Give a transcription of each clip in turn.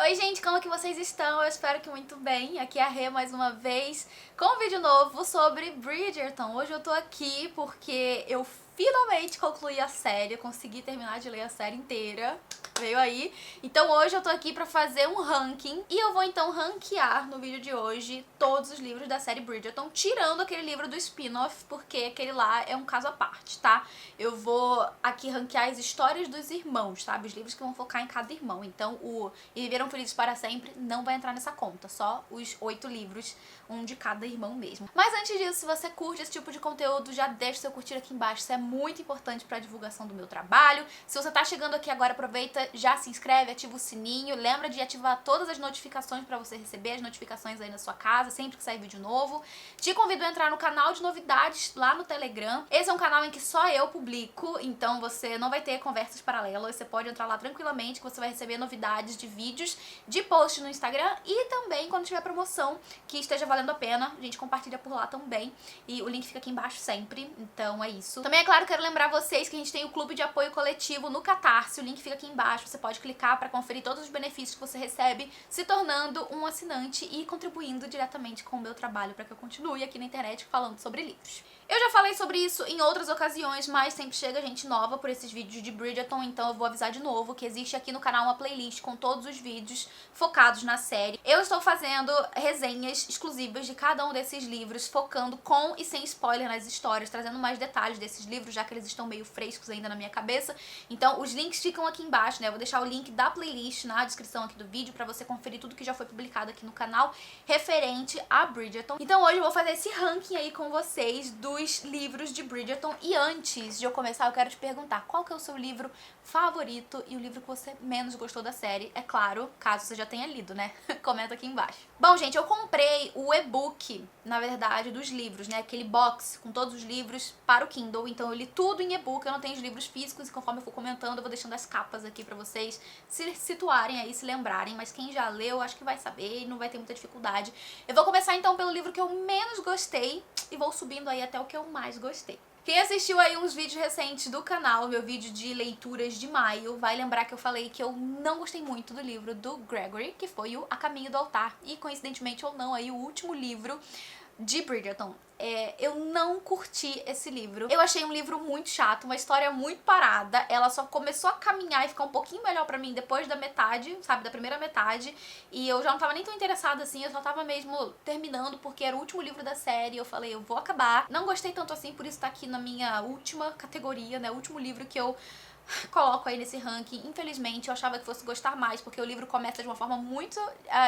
Oi gente, como que vocês estão? Eu espero que muito bem. Aqui é a Rê mais uma vez com um vídeo novo sobre Bridgerton. Hoje eu tô aqui porque eu finalmente concluí a série, eu consegui terminar de ler a série inteira. Veio aí. Então hoje eu tô aqui pra fazer um ranking e eu vou então ranquear no vídeo de hoje todos os livros da série Bridgerton, tirando aquele livro do spin-off, porque aquele lá é um caso à parte, tá? Eu vou aqui ranquear as histórias dos irmãos, sabe? Os livros que vão focar em cada irmão. Então o E Viveram Felizes para Sempre não vai entrar nessa conta, só os 8 livros, um de cada irmão mesmo. Mas antes disso, se você curte esse tipo de conteúdo, já deixa seu curtir aqui embaixo, isso é muito importante pra divulgação do meu trabalho. Se você tá chegando aqui agora, aproveita, já se inscreve, ativa o sininho, lembra de ativar todas as notificações pra você receber as notificações aí na sua casa, sempre que sair vídeo novo. Te convido a entrar no canal de novidades lá no Telegram. Esse é um canal em que só eu publico, então você não vai ter conversas paralelas, você pode entrar lá tranquilamente que você vai receber novidades de vídeos, de posts no Instagram e também quando tiver promoção que esteja valendo a pena, a gente compartilha por lá também e o link fica aqui embaixo sempre, então é isso. Também é claro, quero lembrar vocês que a gente tem o clube de apoio coletivo no Catarse, o link fica aqui embaixo, você pode clicar para conferir todos os benefícios que você recebe se tornando um assinante e contribuindo diretamente com o meu trabalho para que eu continue aqui na internet falando sobre livros. Eu já falei sobre isso em outras ocasiões, mas sempre chega gente nova por esses vídeos de Bridgerton, então eu vou avisar de novo que existe aqui no canal uma playlist com todos os vídeos focados na série. Eu estou fazendo resenhas exclusivas de cada um desses livros, focando com e sem spoiler nas histórias, trazendo mais detalhes desses livros, já que eles estão meio frescos ainda na minha cabeça. Então os links ficam aqui embaixo, né? Eu vou deixar o link da playlist na descrição aqui do vídeo pra você conferir tudo que já foi publicado aqui no canal referente a Bridgerton. Então hoje eu vou fazer esse ranking aí com vocês dos livros de Bridgerton. E antes de eu começar, eu quero te perguntar qual que é o seu livro favorito e o livro que você menos gostou da série, é claro, caso você já tenha lido, né? Comenta aqui embaixo. Bom, gente, eu comprei o e-book, na verdade, dos livros, né? Aquele box com todos os livros para o Kindle, então eu li tudo em e-book, eu não tenho os livros físicos e conforme eu for comentando eu vou deixando as capas aqui pra vocês se situarem aí, se lembrarem, mas quem já leu acho que vai saber e não vai ter muita dificuldade. Eu vou começar então pelo livro que eu menos gostei e vou subindo aí até o que eu mais gostei. Quem assistiu aí uns vídeos recentes do canal, meu vídeo de leituras de maio, vai lembrar que eu falei que eu não gostei muito do livro do Gregory, que foi o A Caminho do Altar, e coincidentemente ou não, aí o último livro de Bridgerton. Eu não curti esse livro. Eu achei um livro muito chato, uma história muito parada. Ela só começou a caminhar e ficar um pouquinho melhor pra mim depois da metade, sabe, da primeira metade. E eu já não tava nem tão interessada assim, eu só tava mesmo terminando porque era o último livro da série. Eu falei, eu vou acabar. Não gostei tanto assim, por isso tá aqui na minha última categoria, né, o último livro que eu coloco aí nesse ranking. Infelizmente, eu achava que fosse gostar mais, porque o livro começa de uma forma muito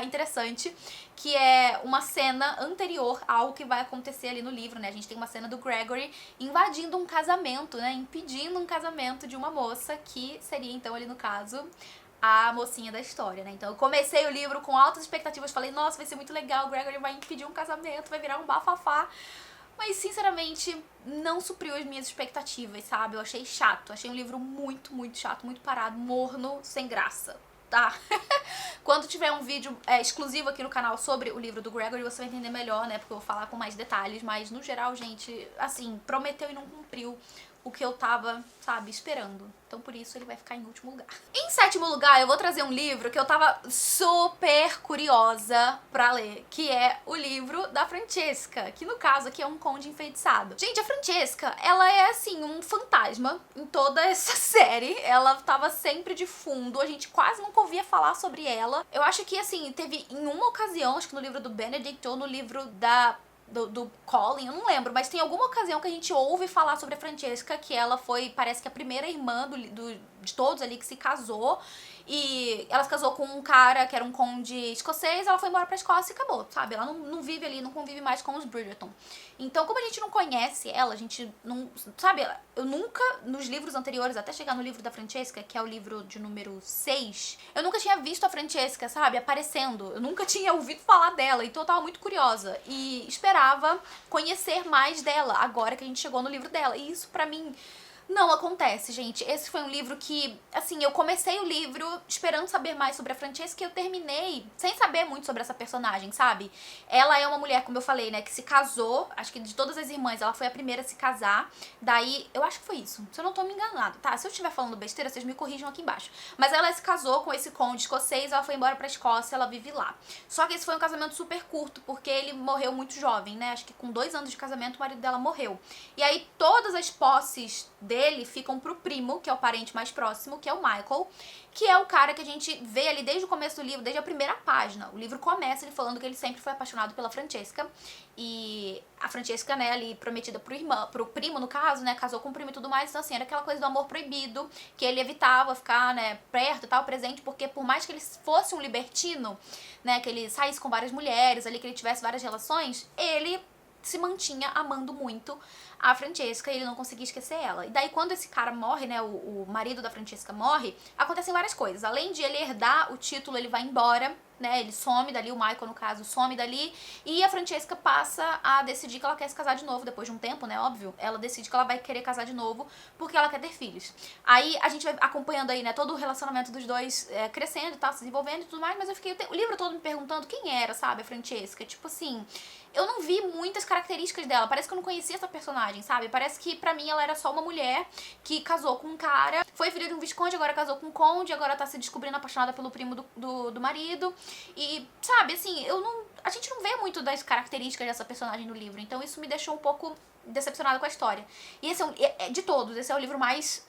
interessante, que é uma cena anterior ao que vai acontecer ali no livro, né? A gente tem uma cena do Gregory invadindo um casamento, né? Impedindo um casamento de uma moça, que seria, então, ali no caso, a mocinha da história, né? Então eu comecei o livro com altas expectativas, falei, nossa, vai ser muito legal, o Gregory vai impedir um casamento, vai virar um bafafá. Mas, sinceramente, não supriu as minhas expectativas, sabe? Eu achei chato. Achei um livro muito, muito chato, muito parado, morno, sem graça, tá? Quando tiver um vídeo exclusivo aqui no canal sobre o livro do Gregory, você vai entender melhor, né? Porque eu vou falar com mais detalhes. Mas, no geral, gente, assim, prometeu e não cumpriu o que eu tava, sabe, esperando. Então, por isso, ele vai ficar em último lugar. Em sétimo lugar, eu vou trazer um livro que eu tava super curiosa pra ler, que é o livro da Francesca, que no caso aqui é um conde enfeitiçado. Gente, a Francesca, ela é, assim, um fantasma em toda essa série. Ela tava sempre de fundo, a gente quase nunca ouvia falar sobre ela. Eu acho que, assim, teve em uma ocasião, acho que no livro do Benedict ou no livro do Colin, eu não lembro, mas tem alguma ocasião que a gente ouve falar sobre a Francesca, que ela foi, parece que a primeira irmã de todos ali que se casou, e ela se casou com um cara que era um conde escocês, ela foi embora pra Escócia e acabou, sabe? Ela não vive ali, não convive mais com os Bridgerton. Então, como a gente não conhece ela, a gente não, sabe, eu nunca, nos livros anteriores, até chegar no livro da Francesca, que é o livro de número 6, eu nunca tinha visto a Francesca, sabe, aparecendo, eu nunca tinha ouvido falar dela, então eu tava muito curiosa e esperava conhecer mais dela, agora que a gente chegou no livro dela, e isso pra mim Não acontece, gente. Esse foi um livro que, assim, eu comecei o livro esperando saber mais sobre a Francesca e eu terminei sem saber muito sobre essa personagem, sabe? Ela é uma mulher, como eu falei, né, que se casou, acho que de todas as irmãs, ela foi a primeira a se casar. Daí, eu acho que foi isso, se eu não tô me enganando, tá? Se eu estiver falando besteira, vocês me corrijam aqui embaixo. Mas ela se casou com esse conde escocês, ela foi embora pra Escócia, ela vive lá. Só que esse foi um casamento super curto, porque ele morreu muito jovem, né? Acho que com 2 anos de casamento o marido dela morreu. E aí todas as posses dele ficam pro primo, que é o parente mais próximo, que é o Michael, que é o cara que a gente vê ali desde o começo do livro, desde a primeira página. O livro começa ele falando que ele sempre foi apaixonado pela Francesca, e a Francesca, né, ali prometida pro primo, no caso, né, casou com o primo e tudo mais, então assim, era aquela coisa do amor proibido, que ele evitava ficar, né, perto e tal, presente, porque por mais que ele fosse um libertino, né, que ele saísse com várias mulheres ali, que ele tivesse várias relações, ele se mantinha amando muito a Francesca e ele não conseguia esquecer ela. E daí quando esse cara morre, né, o marido da Francesca morre, acontecem várias coisas. Além de ele herdar o título, ele vai embora, né, ele some dali, o Michael, no caso, some dali, e a Francesca passa a decidir que ela quer se casar de novo, depois de um tempo, né, óbvio, ela decide que ela vai querer casar de novo, porque ela quer ter filhos. Aí a gente vai acompanhando aí, né, todo o relacionamento dos dois crescendo e tal, se desenvolvendo e tudo mais, mas eu fiquei o livro todo me perguntando quem era, sabe, a Francesca, tipo assim, eu não vi muitas características dela, parece que eu não conhecia essa personagem, sabe, parece que pra mim ela era só uma mulher que casou com um cara, foi filha de um visconde, agora casou com um conde, agora tá se descobrindo apaixonada pelo primo do marido. E, sabe, assim, a gente não vê muito das características dessa personagem no livro, então isso me deixou um pouco decepcionada com a história. E esse de todos, esse é o livro mais,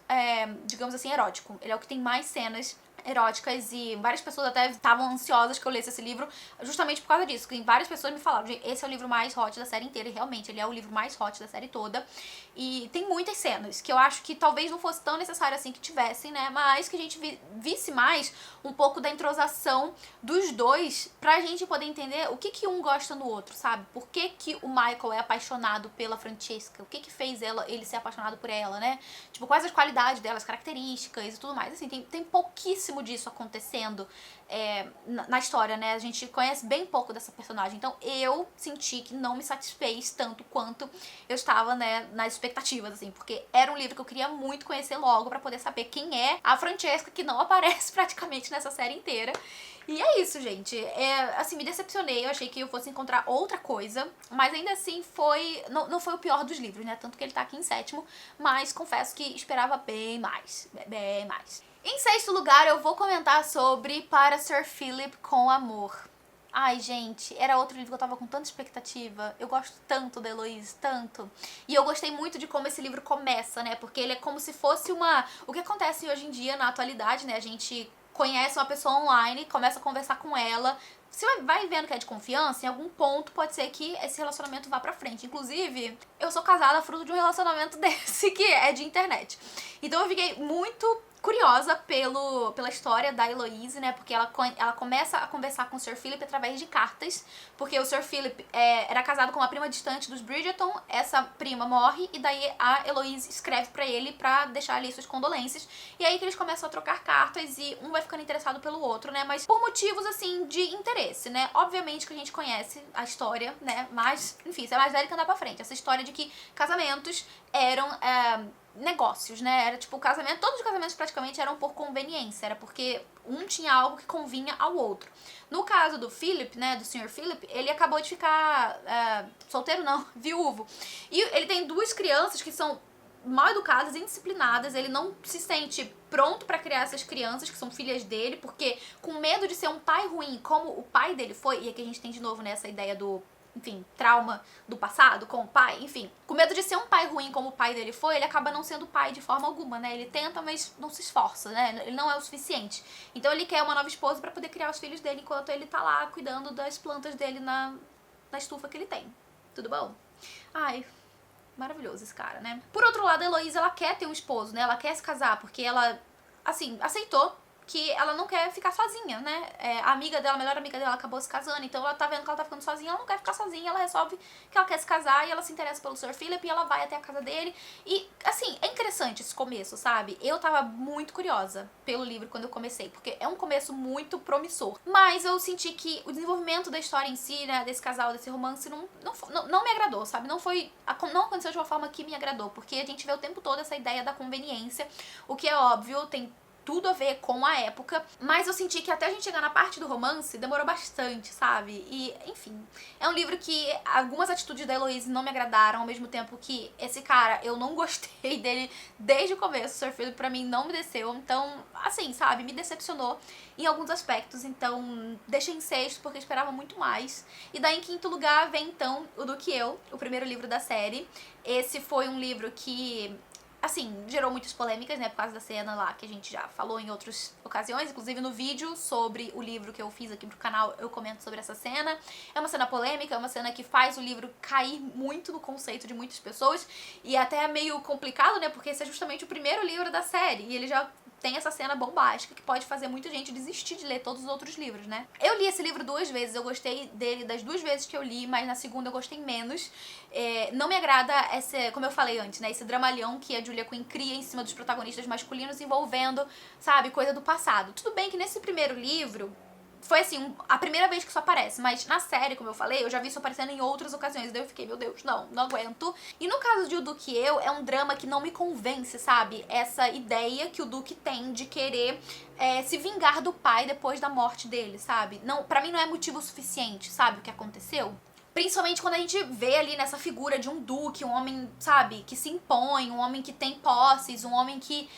digamos assim, erótico. Ele é o que tem mais cenas eróticas e várias pessoas até estavam ansiosas que eu lesse esse livro justamente por causa disso. Que várias pessoas me falaram, esse é o livro mais hot da série inteira e realmente ele é o livro mais hot da série toda. E tem muitas cenas que eu acho que talvez não fosse tão necessário assim que tivessem, né? Mas que a gente visse mais um pouco da entrosação dos dois pra gente poder entender o que um gosta no outro, sabe? Por que o Michael é apaixonado pela Francesca? O que fez ele ser apaixonado por ela, né? Tipo, quais as qualidades dela, as características e tudo mais. Assim, tem pouquíssimo disso acontecendo na história, né? A gente conhece bem pouco dessa personagem. Então eu senti que não me satisfez tanto quanto eu estava, né, nas expectativas, assim. Porque era um livro que eu queria muito conhecer logo pra poder saber quem é a Francesca, que não aparece praticamente nessa série inteira. E é isso, gente. Assim, me decepcionei. Eu achei que eu fosse encontrar outra coisa. Mas ainda assim não foi o pior dos livros, né? Tanto que ele tá aqui em 7º. Mas confesso que esperava bem mais. Bem mais. Em 6º lugar, eu vou comentar sobre Para Sir Philip com Amor. Ai, gente, era outro livro que eu tava com tanta expectativa. Eu gosto tanto da Heloise, tanto. E eu gostei muito de como esse livro começa, né? Porque ele é como se fosse o que acontece hoje em dia, na atualidade, né? A gente conhece uma pessoa online, começa a conversar com ela. Você vai vendo que é de confiança, em algum ponto pode ser que esse relacionamento vá pra frente. Inclusive, eu sou casada fruto de um relacionamento desse, que é de internet. Então eu fiquei muito curiosa pela história da Heloise, né, porque ela começa a conversar com o Sir Philip através de cartas, porque o Sir Philip era casado com uma prima distante dos Bridgerton, essa prima morre, e daí a Heloise escreve pra ele pra deixar ali suas condolências, e aí que eles começam a trocar cartas e um vai ficando interessado pelo outro, né, mas por motivos, assim, de interesse, né, obviamente que a gente conhece a história, né, mas, enfim, isso é mais velho que andar pra frente, essa história de que casamentos eram negócios, né? Era tipo, todos os casamentos praticamente eram por conveniência, era porque um tinha algo que convinha ao outro. No caso do Philip, né, do Sr. Philip, ele acabou de ficar solteiro não, viúvo. E ele tem 2 crianças que são mal educadas, indisciplinadas, ele não se sente pronto pra criar essas crianças que são filhas dele, porque com medo de ser um pai ruim, como o pai dele foi, e aqui a gente tem de novo, né, essa ideia do, enfim, trauma do passado com o pai, enfim. Com medo de ser um pai ruim como o pai dele foi, ele acaba não sendo pai de forma alguma, né? Ele tenta, mas não se esforça, né? Ele não é o suficiente. Então ele quer uma nova esposa pra poder criar os filhos dele enquanto ele tá lá cuidando das plantas dele na estufa que ele tem. Tudo bom? Ai, maravilhoso esse cara, né? Por outro lado, a Heloise, ela quer ter um esposo, né? Ela quer se casar, porque ela, assim, aceitou que ela não quer ficar sozinha, né? A amiga dela, a melhor amiga dela, acabou se casando, então ela tá vendo que ela tá ficando sozinha, ela não quer ficar sozinha, ela resolve que ela quer se casar e ela se interessa pelo Sir Philip e ela vai até a casa dele. E, assim, é interessante esse começo, sabe? Eu tava muito curiosa pelo livro quando eu comecei, porque é um começo muito promissor. Mas eu senti que o desenvolvimento da história em si, né, desse casal, desse romance, não me agradou, sabe? Não aconteceu de uma forma que me agradou, porque a gente vê o tempo todo essa ideia da conveniência, o que é óbvio, tem tudo a ver com a época, mas eu senti que até a gente chegar na parte do romance demorou bastante, sabe? E, enfim, é um livro que algumas atitudes da Heloise não me agradaram, ao mesmo tempo que esse cara, eu não gostei dele desde o começo, o Sir Philip pra mim não me desceu, então, assim, sabe, me decepcionou em alguns aspectos, então deixei em sexto porque eu esperava muito mais. E daí em quinto lugar vem então o Do Que Eu, o primeiro livro da série. Esse foi um livro que, assim, gerou muitas polêmicas, né, por causa da cena lá que a gente já falou em outras ocasiões, inclusive no vídeo sobre o livro que eu fiz aqui pro canal, eu comento sobre essa cena. É uma cena polêmica, é uma cena que faz o livro cair muito no conceito de muitas pessoas, e até é meio complicado, né, porque esse é justamente o primeiro livro da série, e ele já tem essa cena bombástica que pode fazer muita gente desistir de ler todos os outros livros, né? Eu li esse livro 2 vezes, eu gostei dele das 2 vezes que eu li, mas na segunda eu gostei menos. Não me agrada esse, como eu falei antes, né, esse dramalhão que a Julia Quinn cria em cima dos protagonistas masculinos envolvendo, sabe, coisa do passado. Tudo bem que nesse primeiro livro foi assim, a primeira vez que isso aparece, mas na série, como eu falei, eu já vi isso aparecendo em outras ocasiões, daí eu fiquei, meu Deus, não aguento. E no caso de O Duque e Eu, é um drama que não me convence, sabe? Essa ideia que o Duque tem de querer se vingar do pai depois da morte dele, sabe? Não, pra mim não é motivo suficiente, sabe, o que aconteceu. Principalmente quando a gente vê ali nessa figura de um duque, um homem, sabe, que se impõe, um homem que tem posses, um homem que,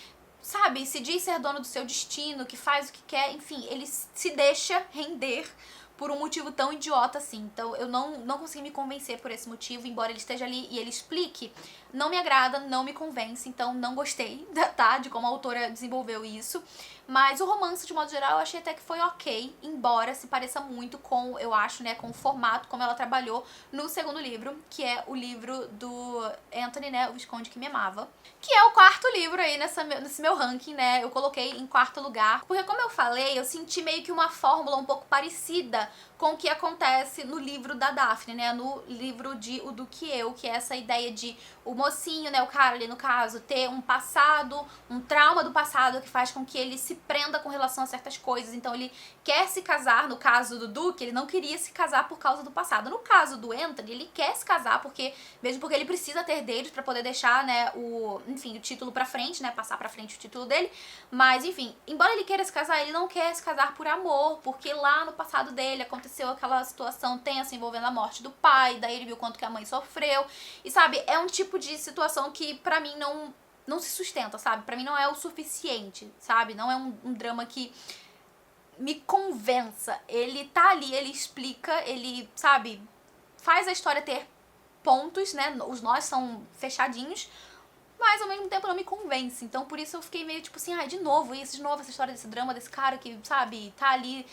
sabe, se diz ser dono do seu destino, que faz o que quer, enfim, ele se deixa render por um motivo tão idiota assim. Então eu não consegui me convencer por esse motivo, embora ele esteja ali e ele explique, não me agrada, não me convence, então não gostei, tá, de como a autora desenvolveu isso. Mas o romance, de modo geral, eu achei até que foi ok, embora se pareça muito com, eu acho, né, com o formato como ela trabalhou no segundo livro, que é o livro do Anthony, né, O Visconde que Me Amava, que é o quarto livro aí nesse meu ranking, né, eu coloquei em quarto lugar, porque como eu falei, eu senti meio que uma fórmula um pouco parecida com o que acontece no livro da Daphne, né, no livro de O Duque e Eu, que é essa ideia de o mocinho, né, o cara ali no caso, ter um passado, um trauma do passado que faz com que ele se prenda com relação a certas coisas, então ele quer se casar, no caso do Duque, ele não queria se casar por causa do passado. No caso do Anthony, ele quer se casar mesmo porque ele precisa ter herdeiros pra poder deixar, né, o título pra frente, né, passar pra frente o título dele, mas enfim, embora ele queira se casar, ele não quer se casar por amor, porque lá no passado dele aconteceu aquela situação tensa envolvendo a morte do pai, daí ele viu quanto que a mãe sofreu, e sabe, é um tipo de situação que pra mim não se sustenta, sabe? Pra mim não é o suficiente, sabe? Não é um drama que me convença. Ele tá ali, ele explica, ele, sabe, faz a história ter pontos, né? Os nós são fechadinhos, mas ao mesmo tempo não me convence. Então por isso eu fiquei meio tipo assim, de novo essa história desse drama, desse cara que, sabe, tá ali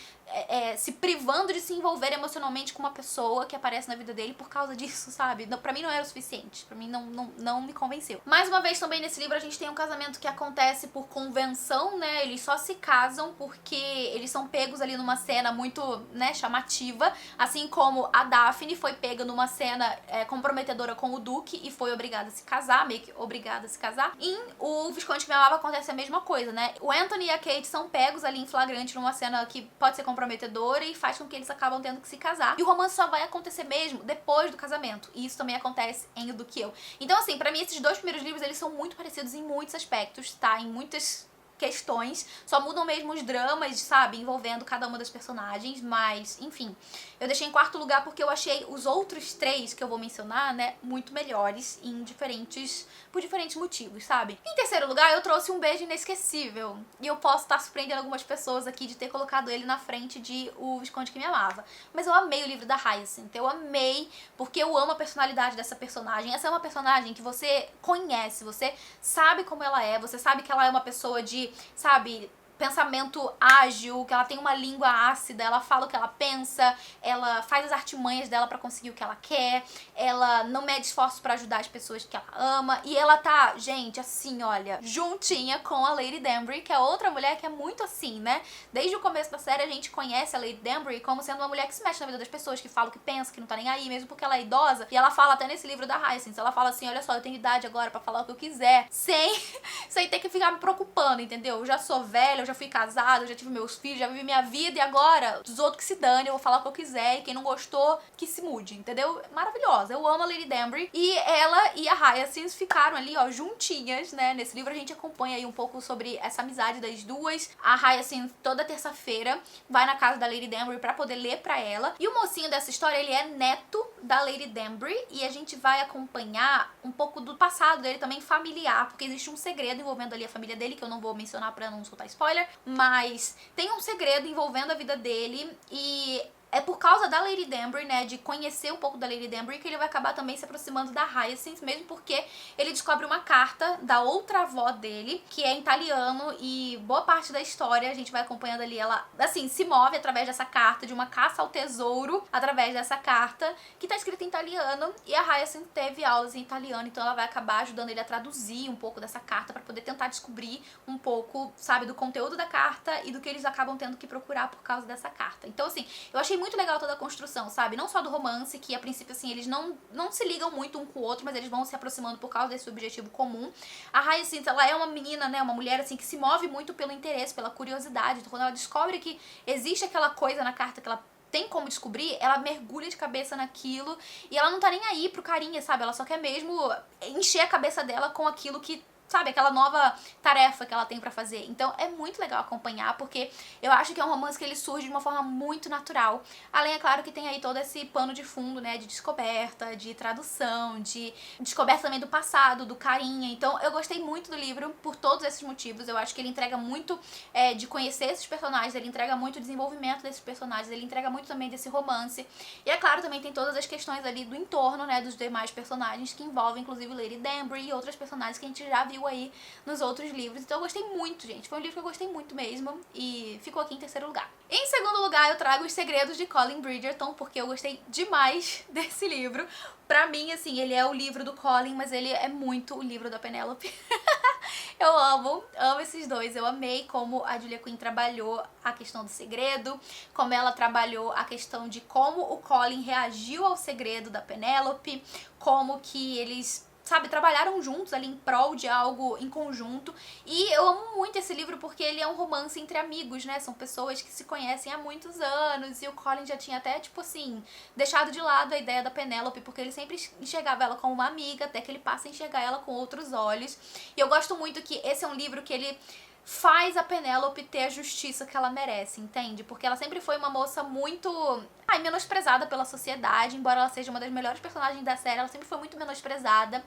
se privando de se envolver emocionalmente com uma pessoa que aparece na vida dele por causa disso, sabe? Pra mim não era o suficiente, pra mim não me convenceu. Mais uma vez também nesse livro a gente tem um casamento que acontece por convenção, né? Eles só se casam porque eles são pegos ali numa cena muito, né, chamativa, assim como a Daphne foi pega numa cena comprometedora com o Duque e foi obrigada a se casar, meio que obrigada a se casar. Em O Visconde que Me Amava acontece a mesma coisa, né? O Anthony e a Kate são pegos ali em flagrante numa cena que pode ser comprometedora e faz com que eles acabam tendo que se casar. E o romance só vai acontecer mesmo depois do casamento. E isso também acontece em O Do Que Eu. Então, assim, pra mim esses dois primeiros livros, eles são muito parecidos em muitos aspectos, tá? Em muitas questões, só mudam mesmo os dramas, sabe, envolvendo cada uma das personagens, mas, enfim, eu deixei em quarto lugar porque eu achei os outros 3 que eu vou mencionar, né, muito melhores por diferentes motivos, sabe? Em terceiro lugar, eu trouxe Um Beijo Inesquecível, e eu posso estar surpreendendo algumas pessoas aqui de ter colocado ele na frente de O Visconde que Me Amava, mas eu amei o livro da Hyacinth, eu amei porque eu amo a personalidade dessa personagem. Essa é uma personagem que você conhece, você sabe como ela é, você sabe que ela é uma pessoa de, sabe, pensamento ágil, que ela tem uma língua ácida, ela fala o que ela pensa, ela faz as artimanhas dela pra conseguir o que ela quer, ela não mede esforços pra ajudar as pessoas que ela ama, e ela tá, gente, assim, olha, juntinha com a Lady Danbury, que é outra mulher que é muito assim, né? Desde o começo da série a gente conhece a Lady Danbury como sendo uma mulher que se mexe na vida das pessoas, que fala o que pensa, que não tá nem aí, mesmo porque ela é idosa, e ela fala até nesse livro da Hyacinth, ela fala assim, olha só, eu tenho idade agora pra falar o que eu quiser, sem ter que ficar me preocupando, entendeu? Eu já sou velha, eu já fui casada, eu já tive meus filhos, já vivi minha vida, e agora, os outros que se dane, eu vou falar o que eu quiser, e quem não gostou, que se mude, entendeu? Maravilhosa, eu amo a Lady Danbury, e ela e a Hyacinth ficaram ali, ó, juntinhas, né? Nesse livro a gente acompanha aí um pouco sobre essa amizade das duas. A Hyacinth, toda terça-feira, vai na casa da Lady Danbury pra poder ler pra ela, e o mocinho dessa história, ele é neto da Lady Danbury, e a gente vai acompanhar um pouco do passado dele também familiar, porque existe um segredo envolvendo ali a família dele, que eu não vou mencionar pra não soltar spoiler, mas tem um segredo envolvendo a vida dele, e é por causa da Lady Danbury, né, de conhecer um pouco da Lady Danbury, que ele vai acabar também se aproximando da Hyacinth, mesmo porque ele descobre uma carta da outra avó dele, que é em italiano, e boa parte da história a gente vai acompanhando ali, ela, assim, se move através dessa carta, de uma caça ao tesouro, através dessa carta, que tá escrita em italiano, e a Hyacinth teve aulas em italiano, então ela vai acabar ajudando ele a traduzir um pouco dessa carta, pra poder tentar descobrir um pouco, sabe, do conteúdo da carta e do que eles acabam tendo que procurar por causa dessa carta. Então, assim, eu achei muito legal toda a construção, sabe? Não só do romance, que a princípio, assim, eles não se ligam muito um com o outro, mas eles vão se aproximando por causa desse objetivo comum. A Hyacinth, ela é uma menina, né, uma mulher, assim, que se move muito pelo interesse, pela curiosidade. Então, quando ela descobre que existe aquela coisa na carta que ela tem como descobrir, ela mergulha de cabeça naquilo e ela não tá nem aí pro carinha, sabe? Ela só quer mesmo encher a cabeça dela com aquilo que, sabe, aquela nova tarefa que ela tem pra fazer. Então é muito legal acompanhar, porque eu acho que é um romance que ele surge de uma forma muito natural. Além, é claro, que tem aí todo esse pano de fundo, né, de descoberta, de tradução, de descoberta também do passado, do carinha. Então eu gostei muito do livro por todos esses motivos. Eu acho que ele entrega muito de conhecer esses personagens, ele entrega muito o desenvolvimento desses personagens, ele entrega muito também desse romance. E é claro, também tem todas as questões ali do entorno, né, dos demais personagens, que envolvem inclusive Lady Danbury e outras personagens que a gente já viu aí nos outros livros. Então eu gostei muito, gente. Foi um livro que eu gostei muito mesmo e ficou aqui em terceiro lugar. Em segundo lugar, eu trago Os Segredos de Colin Bridgerton, porque eu gostei demais desse livro. Pra mim, assim, ele é o livro do Colin, mas ele é muito o livro da Penélope. Eu amo esses dois. Eu amei como a Julia Quinn trabalhou a questão do segredo, como ela trabalhou a questão de como o Colin reagiu ao segredo da Penélope, como que eles, sabe, trabalharam juntos ali em prol de algo em conjunto. E eu amo muito esse livro porque ele é um romance entre amigos, né? São pessoas que se conhecem há muitos anos, e o Colin já tinha até, tipo assim, deixado de lado a ideia da Penélope, porque ele sempre enxergava ela como uma amiga, até que ele passa a enxergar ela com outros olhos. E eu gosto muito que esse é um livro que ele faz a Penélope ter a justiça que ela merece, entende? Porque ela sempre foi uma moça muito menosprezada pela sociedade, embora ela seja uma das melhores personagens da série, ela sempre foi muito menosprezada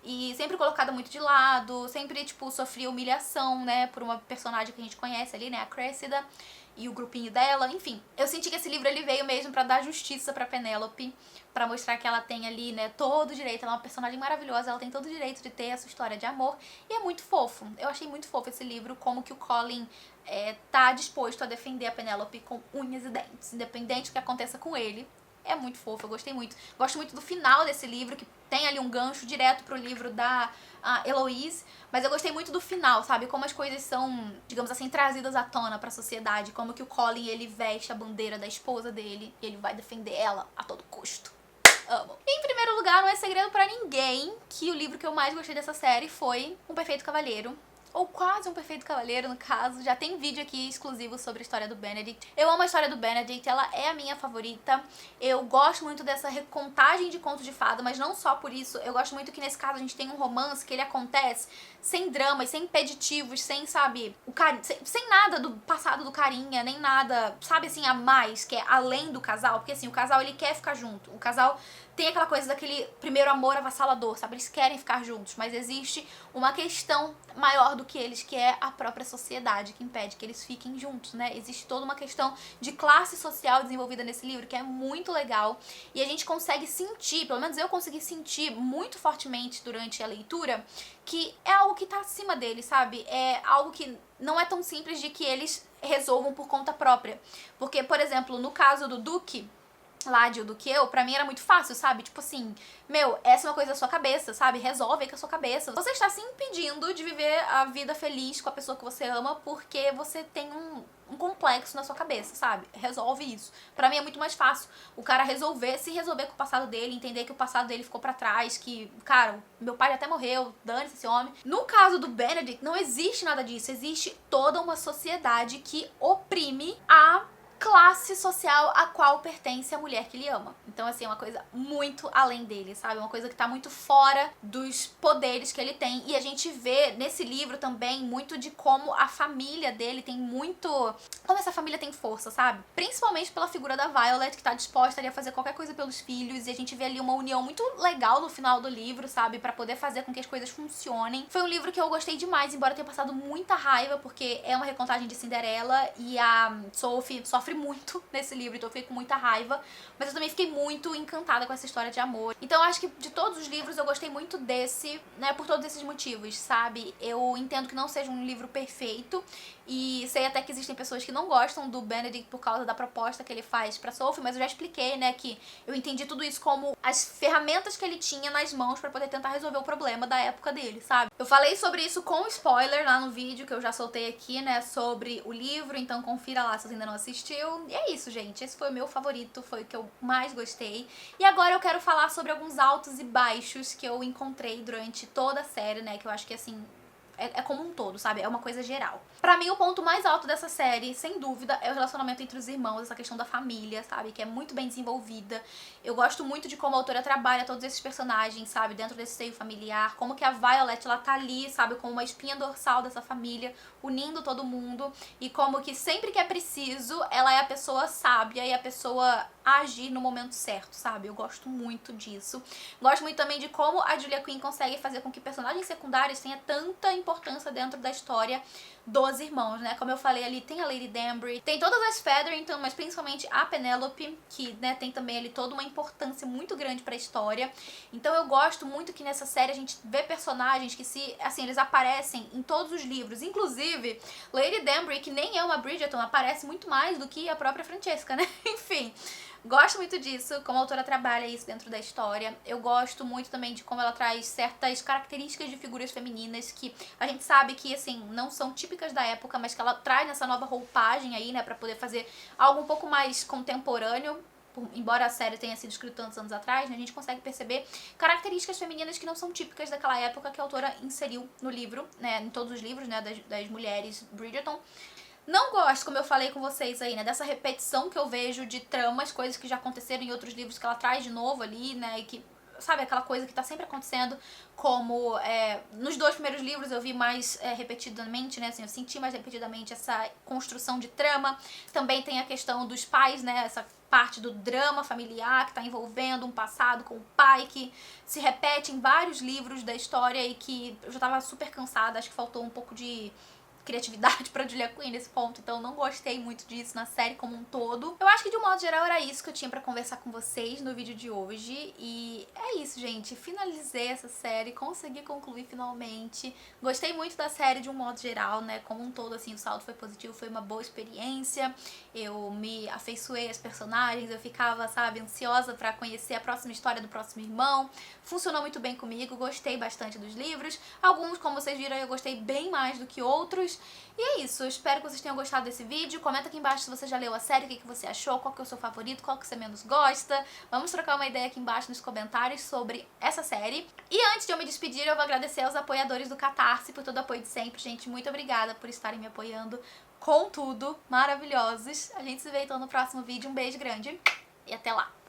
e sempre colocada muito de lado, sempre, tipo, sofria humilhação, né, por uma personagem que a gente conhece ali, né, a Cressida e o grupinho dela, enfim. Eu senti que esse livro ele veio mesmo pra dar justiça pra Penélope, pra mostrar que ela tem ali, né, todo o direito, ela é uma personagem maravilhosa, ela tem todo o direito de ter essa história de amor, e é muito fofo. Eu achei muito fofo esse livro, como que o Colin tá disposto a defender a Penélope com unhas e dentes, independente do que aconteça com ele. É muito fofo, eu gostei muito. Gosto muito do final desse livro, que tem ali um gancho direto pro livro da Eloise, mas eu gostei muito do final, sabe? Como as coisas são, digamos assim, trazidas à tona pra sociedade, como que o Colin, ele veste a bandeira da esposa dele e ele vai defender ela a todo custo. Amo. Em primeiro lugar, não é segredo pra ninguém que o livro que eu mais gostei dessa série foi Um Perfeito Cavalheiro. Ou quase um perfeito cavaleiro, no caso. Já tem vídeo aqui exclusivo sobre a história do Benedict. Eu amo a história do Benedict, ela é a minha favorita. Eu gosto muito dessa recontagem de contos de fada, mas não só por isso. Eu gosto muito que nesse caso a gente tem um romance que ele acontece sem dramas, sem impeditivos, sem, sabe, sem nada do passado do carinha, nem nada, sabe, assim, a mais, que é além do casal. Porque assim, o casal ele quer ficar junto. O casal tem aquela coisa daquele primeiro amor avassalador, sabe? Eles querem ficar juntos, mas existe uma questão maior do que eles, que é a própria sociedade que impede que eles fiquem juntos, né? Existe toda uma questão de classe social desenvolvida nesse livro, que é muito legal, e a gente consegue sentir, pelo menos eu consegui sentir muito fortemente durante a leitura, que é algo que tá acima deles, sabe? É algo que não é tão simples de que eles resolvam por conta própria. Porque, por exemplo, no caso do Duque, Ládio, do que eu, pra mim era muito fácil, sabe? Tipo assim, meu, essa é uma coisa da sua cabeça, sabe? Resolve aí com a sua cabeça. Você está se impedindo de viver a vida feliz com a pessoa que você ama porque você tem um complexo na sua cabeça, sabe? Resolve isso. Pra mim é muito mais fácil o cara se resolver com o passado dele, entender que o passado dele ficou pra trás, que, cara, meu pai até morreu, dane-se esse homem. No caso do Benedict, não existe nada disso. Existe toda uma sociedade que oprime a classe social a qual pertence a mulher que ele ama. Então, assim, é uma coisa muito além dele, sabe? Uma coisa que tá muito fora dos poderes que ele tem. E a gente vê nesse livro também muito de como a família dele tem muito... Como essa família tem força, sabe? Principalmente pela figura da Violet, que tá disposta ali a fazer qualquer coisa pelos filhos. E a gente vê ali uma união muito legal no final do livro, sabe? Pra poder fazer com que as coisas funcionem. Foi um livro que eu gostei demais, embora tenha passado muita raiva, porque é uma recontagem de Cinderela e a Sophie sofre muito nesse livro, então eu fiquei com muita raiva, mas eu também fiquei muito encantada com essa história de amor. Então eu acho que de todos os livros eu gostei muito desse, né, por todos esses motivos, sabe? Eu entendo que não seja um livro perfeito, e sei até que existem pessoas que não gostam do Benedict por causa da proposta que ele faz pra Sophie, mas eu já expliquei, né, que eu entendi tudo isso como as ferramentas que ele tinha nas mãos pra poder tentar resolver o problema da época dele, sabe? Eu falei sobre isso com spoiler lá no vídeo que eu já soltei aqui, né, sobre o livro, então confira lá se você ainda não assistiu. E é isso, gente, esse foi o meu favorito, foi o que eu mais gostei. E agora eu quero falar sobre alguns altos e baixos que eu encontrei durante toda a série, né, que eu acho que, assim, é como um todo, sabe? É uma coisa geral. Pra mim, o ponto mais alto dessa série, sem dúvida, é o relacionamento entre os irmãos, essa questão da família, sabe? Que é muito bem desenvolvida. Eu gosto muito de como a autora trabalha todos esses personagens, sabe? Dentro desse seio familiar. Como que a Violet, ela tá ali, sabe? Como uma espinha dorsal dessa família, unindo todo mundo. E como que sempre que é preciso, ela é a pessoa sábia e a pessoa a agir no momento certo, sabe? Eu gosto muito disso. Gosto muito também de como a Julia Quinn consegue fazer com que personagens secundários tenham tanta importância dentro da história dos irmãos, né? Como eu falei ali, tem a Lady Danbury, tem todas as Featherington, mas principalmente a Penelope, que, né, tem também ali toda uma importância muito grande pra história. Então eu gosto muito que nessa série a gente vê personagens que eles aparecem em todos os livros. Inclusive, Lady Danbury, que nem é uma Bridgerton, aparece muito mais do que a própria Francesca, né? Enfim... Gosto muito disso, como a autora trabalha isso dentro da história. Eu gosto muito também de como ela traz certas características de figuras femininas que a gente sabe que, assim, não são típicas da época, mas que ela traz nessa nova roupagem aí, né, pra poder fazer algo um pouco mais contemporâneo. Embora a série tenha sido escrita tantos anos atrás, né, a gente consegue perceber características femininas que não são típicas daquela época que a autora inseriu no livro, né, em todos os livros, né, das mulheres Bridgerton. Não gosto, como eu falei com vocês aí, né, dessa repetição que eu vejo de tramas, coisas que já aconteceram em outros livros que ela traz de novo ali, né, e que, sabe, aquela coisa que tá sempre acontecendo, como nos dois primeiros livros eu vi mais repetidamente, né, assim, eu senti mais repetidamente essa construção de trama. Também tem a questão dos pais, né, essa parte do drama familiar que tá envolvendo um passado com o pai que se repete em vários livros da história e que eu já tava super cansada, acho que faltou um pouco de criatividade pra Julia Quinn nesse ponto, então não gostei muito disso na série como um todo. Eu acho que de um modo geral era isso que eu tinha pra conversar com vocês no vídeo de hoje, e é isso, gente, finalizei essa série, consegui concluir finalmente. Gostei muito da série de um modo geral, né, como um todo, assim, o saldo foi positivo, foi uma boa experiência, eu me afeiçoei às personagens, eu ficava, sabe, ansiosa pra conhecer a próxima história do próximo irmão, funcionou muito bem comigo, gostei bastante dos livros, alguns, como vocês viram, eu gostei bem mais do que outros. E é isso, eu espero que vocês tenham gostado desse vídeo. Comenta aqui embaixo se você já leu a série, o que você achou, qual que é o seu favorito, qual que você menos gosta. Vamos trocar uma ideia aqui embaixo nos comentários sobre essa série. E antes de eu me despedir, eu vou agradecer aos apoiadores do Catarse por todo o apoio de sempre. Gente, muito obrigada por estarem me apoiando com tudo, maravilhosos. A gente se vê então no próximo vídeo. Um beijo grande e até lá!